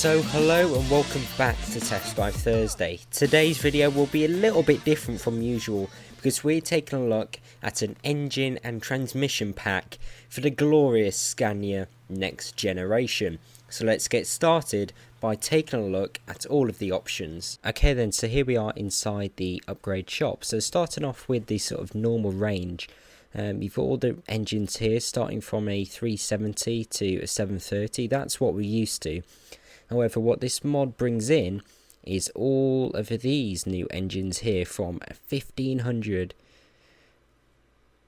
So hello and welcome back to Test Drive Thursday. Today's video will be a little bit different from usual because we're taking a look at an engine and transmission pack for the glorious Scania Next Generation. So let's get started by taking a look at all of the options. Okay then, so here we are inside the upgrade shop. So starting off with the sort of normal range. You've got all the engines here starting from a 370 to a 730. That's what we're used to. However, what this mod brings in is all of these new engines here from a 1500,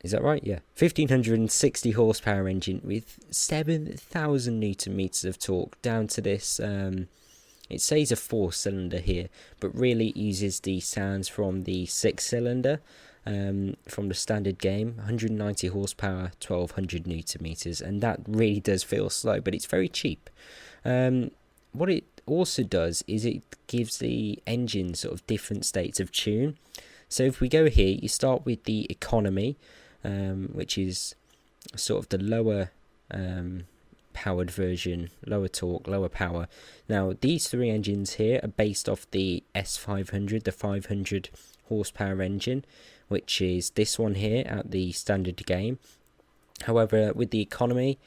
is that right? Yeah, 1560 horsepower engine with 7,000 Newton meters of torque down to this, it says a 4-cylinder here, but really it uses the sounds from the 6-cylinder from the standard game, 190 horsepower, 1200 Newton meters, and that really does feel slow, but it's very cheap. What it also does is it gives the engine sort of different states of tune. So if we go here, you start with the economy, which is sort of the lower powered version, lower torque, lower power. Now these three engines here are based off the S500, the 500 horsepower engine, which is this one here at the standard game. However, with the economy,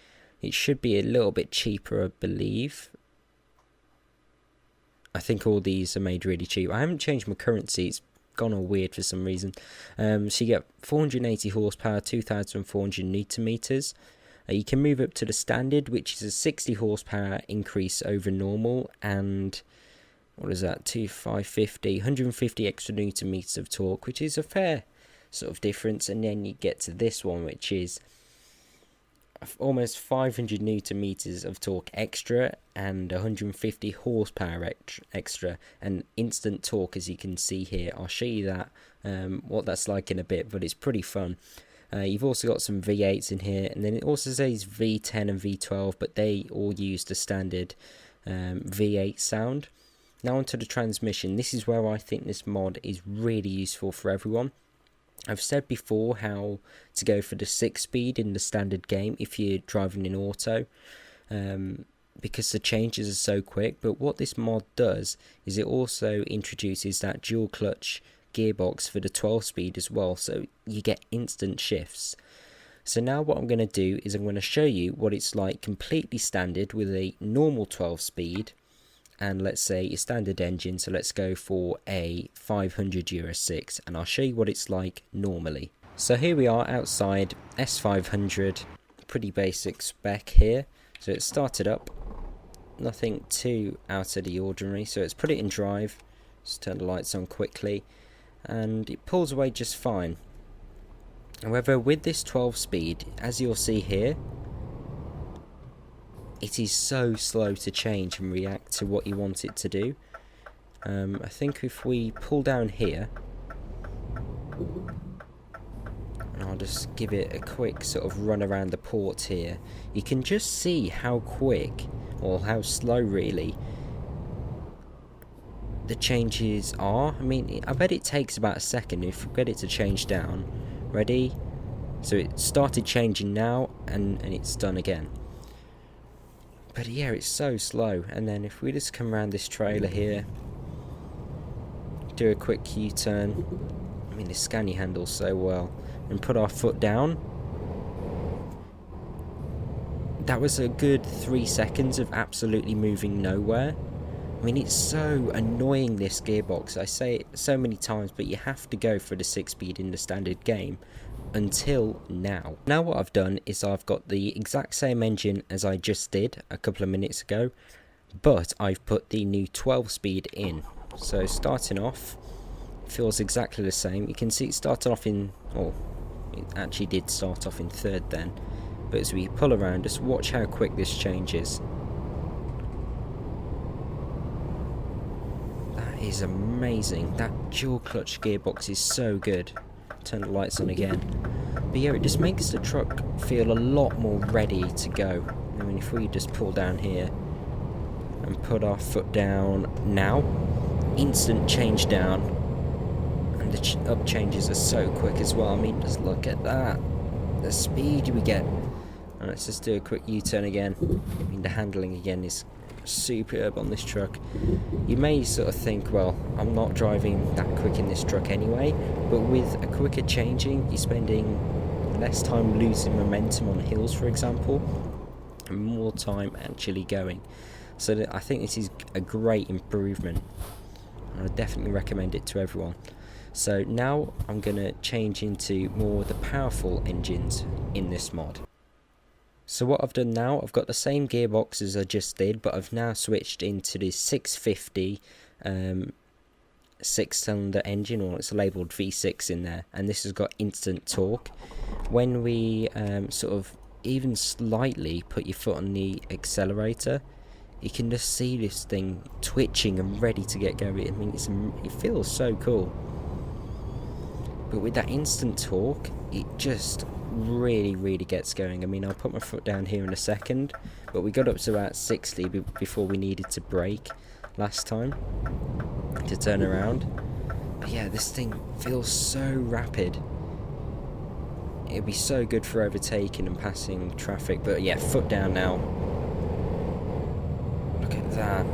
it should be a little bit cheaper, I believe. I think all these are made really cheap. I haven't changed my currency, it's gone all weird for some reason. So you get 480 horsepower, 2,400 Newton meters. You can move up to the standard, which is a 60 horsepower increase over normal, and what is that, 150 extra Newton meters of torque, which is a fair sort of difference. And then you get to this one, which is almost 500 Newton meters of torque extra and 150 horsepower extra and instant torque, as you can see here. I'll show you that what that's like in a bit, but it's pretty fun. You've also got some V8s in here, and then it also says V10 and V12, but they all use the standard V8 sound. Now onto the transmission. This is where I think this mod is really useful for everyone. I've said before how to go for the 6-speed in the standard game if you're driving in auto, because the changes are so quick. But what this mod does is it also introduces that dual clutch gearbox for the 12-speed as well, so you get instant shifts. So now what I'm going to do is I'm going to show you what it's like completely standard with a normal 12-speed. And let's say a standard engine, so let's go for a 500 Euro 6, and I'll show you what it's like normally. So here we are outside S500, pretty basic spec here. So it's started up, nothing too out of the ordinary. So let's put it in drive, just turn the lights on quickly, and it pulls away just fine. However, with this 12-speed, as you'll see here, it is so slow to change and react to what you want it to do. I think if we pull down here, and I'll just give it a quick sort of run around the port here, you can just see how quick, or how slow really, the changes are. I mean, I bet it takes about a second if we get it to change down. Ready? So it started changing now, and it's done again. But yeah, it's so slow. And then if we just come around this trailer here, do a quick U-turn, I mean the Scania handles so well, and put our foot down, that was a good 3 seconds of absolutely moving nowhere. I mean, it's so annoying, this gearbox. I say it so many times, but you have to go for the 6-speed in the standard game. Until now. Now what I've done is I've got the exact same engine as I just did a couple of minutes ago, but I've put the new 12-speed in. So starting off, it feels exactly the same. You can see it started off in, oh, it actually did start off in third then, but as we pull around, just watch how quick this changes. That is amazing. That dual clutch gearbox is so good. Turn the lights on again. But yeah, it just makes the truck feel a lot more ready to go. I mean, if we just pull down here and put our foot down now, instant change down, and the up changes are so quick as well. I mean, just look at that, the speed we get. And let's just do a quick U-turn again. I mean, the handling again is superb on this truck. You may sort of think, well, I'm not driving that quick in this truck anyway, but with a quicker changing, you're spending less time losing momentum on hills, for example, and more time actually going. So I think this is a great improvement. I would definitely recommend it to everyone. So now I'm going to change into more the powerful engines in this mod. So what I've done now, I've got the same gearbox as I just did, but I've now switched into the 650 6-cylinder engine, or it's labelled V6 in there, and this has got instant torque. When we sort of even slightly put your foot on the accelerator, you can just see this thing twitching and ready to get going. I mean, it feels so cool. But with that instant torque, it just really gets going. I mean, I'll put my foot down here in a second, but we got up to about 60 before we needed to brake last time to turn around. But yeah, this thing feels so rapid. It'd be so good for overtaking and passing traffic. But yeah, foot down now. Look at that.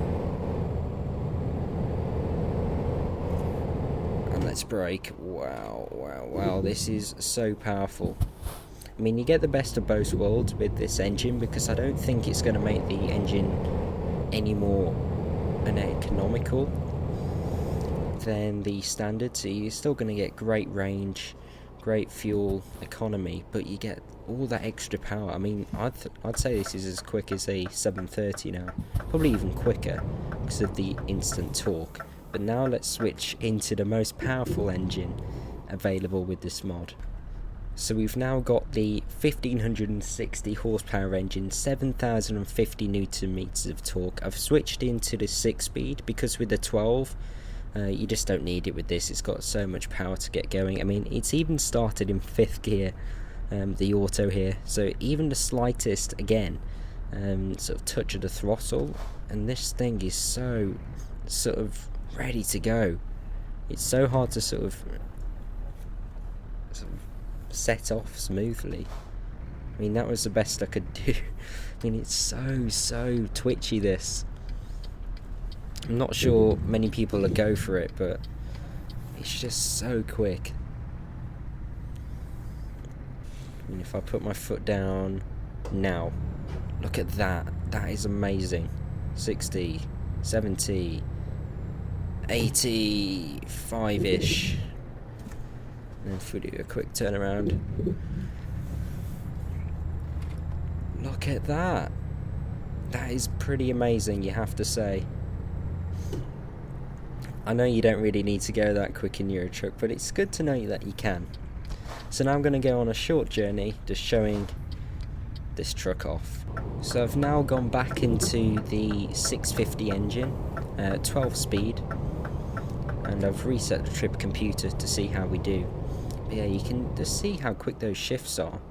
And let's brake. Wow, this is so powerful. I mean, you get the best of both worlds with this engine, because I don't think it's going to make the engine any more uneconomical than the standard. So you're still going to get great range, great fuel economy, but you get all that extra power. I mean, I'd say this is as quick as a 730 now, probably even quicker because of the instant torque. But now let's switch into the most powerful engine available with this mod. So we've now got the 1560 horsepower engine, 7050 newton meters of torque. I've switched into the 6-speed because with the 12 you just don't need it with this. It's got so much power to get going. I mean, it's even started in 5th gear, the auto here, so even the slightest, again, sort of touch of the throttle, and this thing is so sort of ready to go. It's so hard to sort of set off smoothly. I mean, that was the best I could do. I mean, it's so twitchy, this. I'm not sure many people would go for it, but it's just so quick. I mean, if I put my foot down now, look at that. That is amazing. 60, 70, 85-ish. And if we do a quick turnaround, look at that. That is pretty amazing, you have to say. I know you don't really need to go that quick in your truck, but it's good to know that you can. So now I'm going to go on a short journey just showing this truck off. So I've now gone back into the 650 engine, 12 speed, and I've reset the trip computer to see how we do. But yeah, you can just see how quick those shifts are,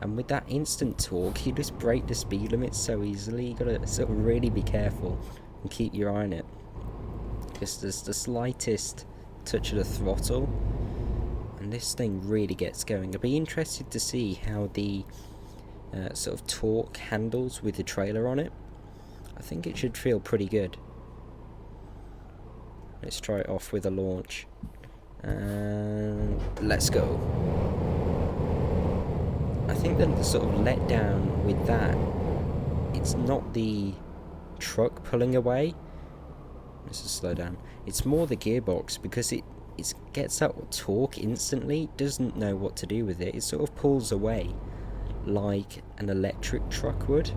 and with that instant torque you just break the speed limit so easily. You gotta sort of really be careful and keep your eye on it, because there's the slightest touch of the throttle and this thing really gets going. I'd be interested to see how the sort of torque handles with the trailer on it. I think it should feel pretty good. Let's try it off with a launch. And let's go. I think that the sort of letdown with that, it's not the truck pulling away. Let's just slow down. It's more the gearbox, because it gets that torque instantly, doesn't know what to do with it. It sort of pulls away like an electric truck would.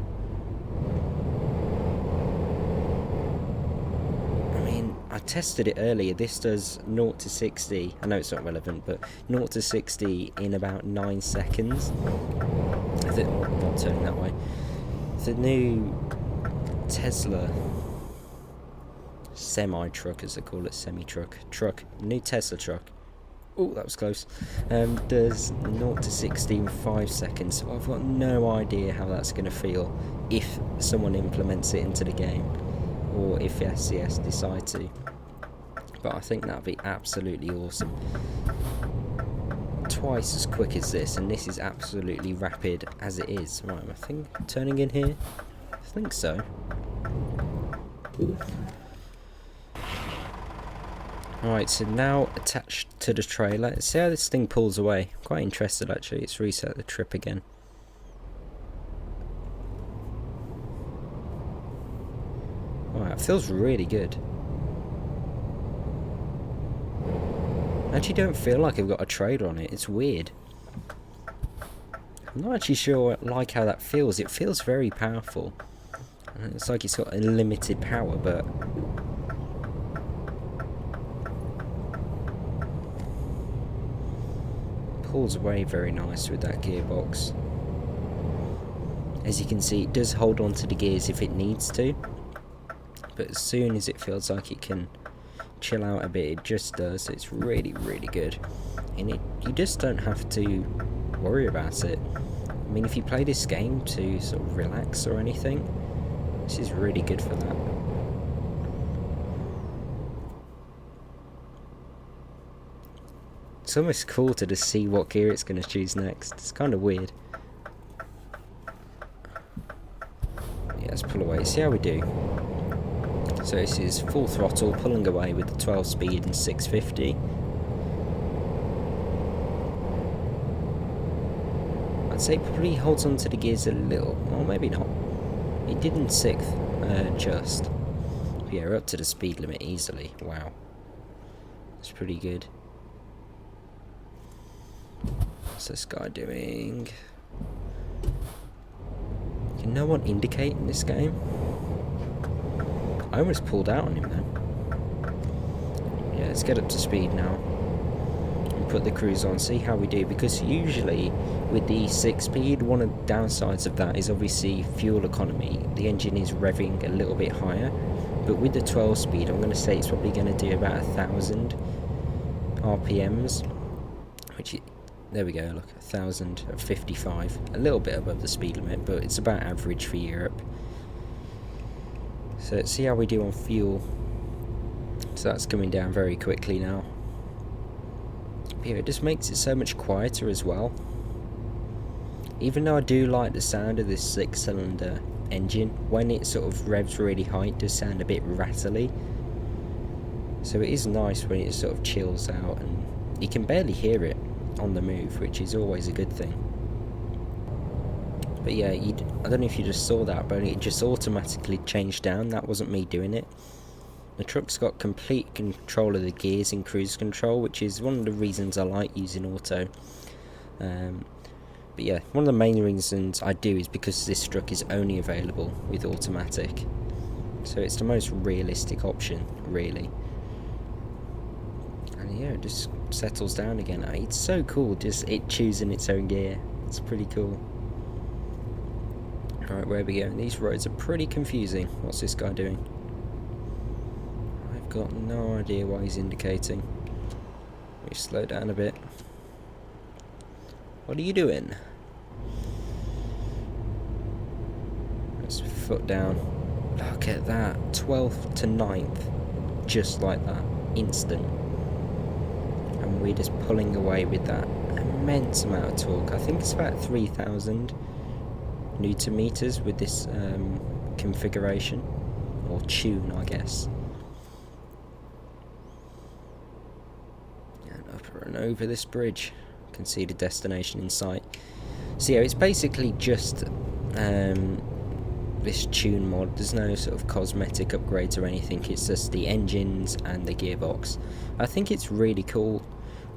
I tested it earlier. This does 0 to 60. I know it's not relevant, but 0 to 60 in about 9 seconds. Not turning that way. The new Tesla semi-truck, as they call it, semi-truck, new Tesla truck. Oh, that was close. Does 0 to 60 in 5 seconds. So I've got no idea how that's going to feel if someone implements it into the game, or if SCS decide to. But I think that'd be absolutely awesome. Twice as quick as this, and this is absolutely rapid as it is. Right, I think turning in here. I think so. Alright, so now attached to the trailer. Let's see how this thing pulls away. I'm quite interested actually. Let's reset the trip again. Wow, it feels really good. I actually don't feel like I've got a trailer on it. It's weird. I'm not actually sure like how that feels. It feels very powerful. It's like it's got unlimited power, but pulls away very nice with that gearbox. As you can see, it does hold on to the gears if it needs to, but as soon as it feels like it can chill out a bit, it just does. It's really, really good, and you just don't have to worry about it. I mean, if you play this game to sort of relax or anything, this is really good for that. It's almost cool to just see what gear it's going to choose next. It's kind of weird. Yeah, let's pull away, see how we do. So this is full throttle, pulling away with the 12 speed and 650. I'd say it probably holds on to the gears a little, or maybe not. It did in 6th, just. But yeah, we're up to the speed limit easily. Wow. That's pretty good. What's this guy doing? Can no one indicate in this game? I almost pulled out on him then. Yeah, let's get up to speed now and put the cruise on, see how we do, because usually with the 6-speed, one of the downsides of that is obviously fuel economy. The engine is revving a little bit higher, but with the 12-speed, I'm going to say it's probably going to do about 1,000 RPMs, which, there we go, look, 1,055, a little bit above the speed limit, but it's about average for Europe. So let's see how we do on fuel. So that's coming down very quickly now. But yeah, it just makes it so much quieter as well. Even though I do like the sound of this 6-cylinder engine, when it sort of revs really high, it does sound a bit rattly. So it is nice when it sort of chills out and you can barely hear it on the move, which is always a good thing. But yeah, I don't know if you just saw that, but it just automatically changed down. That wasn't me doing it. The truck's got complete control of the gears in cruise control, which is one of the reasons I like using auto. But yeah, one of the main reasons I do is because this truck is only available with automatic. So it's the most realistic option, really. And yeah, it just settles down again. It's so cool, just it choosing its own gear. It's pretty cool. Alright, where are we going? These roads are pretty confusing. What's this guy doing? I've got no idea why he's indicating. Let me slow down a bit. What are you doing? Let's foot down. Look at that. 12th to 9th. Just like that. Instant. And we're just pulling away with that immense amount of torque. I think it's about 3,000 Newton meters with this configuration, or tune, I guess. And up and over this bridge. Can see the destination in sight. So yeah, it's basically just this tune mod. There's no sort of cosmetic upgrades or anything. It's just the engines and the gearbox. I think it's really cool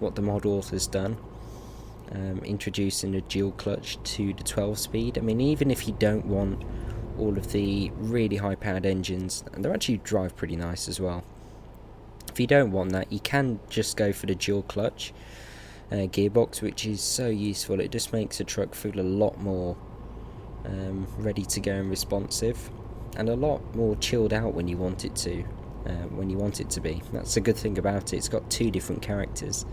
what the mod author's done, introducing a dual clutch to the 12-speed. I mean, even if you don't want all of the really high-powered engines, and they actually drive pretty nice as well. If you don't want that, you can just go for the dual clutch gearbox, which is so useful. It just makes the truck feel a lot more ready to go and responsive, and a lot more chilled out when you want it to. when you want it to be. That's a good thing about it. It's got 2 different characters.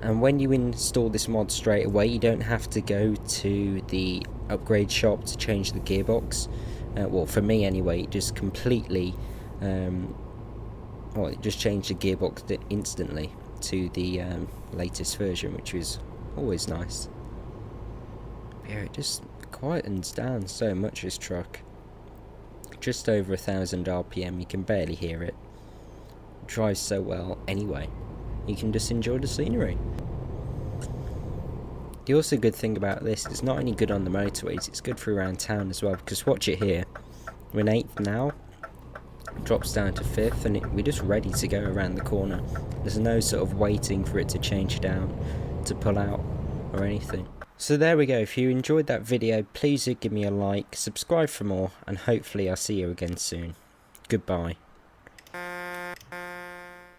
And when you install this mod straight away, you don't have to go to the upgrade shop to change the gearbox. Well, for me anyway, it just completely it just changed the gearbox instantly to the latest version, which was always nice. Yeah, it just quietens down so much, this truck. Just over 1,000 RPM, you can barely hear it. It drives so well anyway. You can just enjoy the scenery. The also good thing about this, it's not only good on the motorways, it's good for around town as well, because watch it here. We're in 8th now, drops down to 5th, and we're just ready to go around the corner. There's no sort of waiting for it to change down, to pull out, or anything. So there we go. If you enjoyed that video, please do give me a like, subscribe for more, and hopefully I'll see you again soon. Goodbye.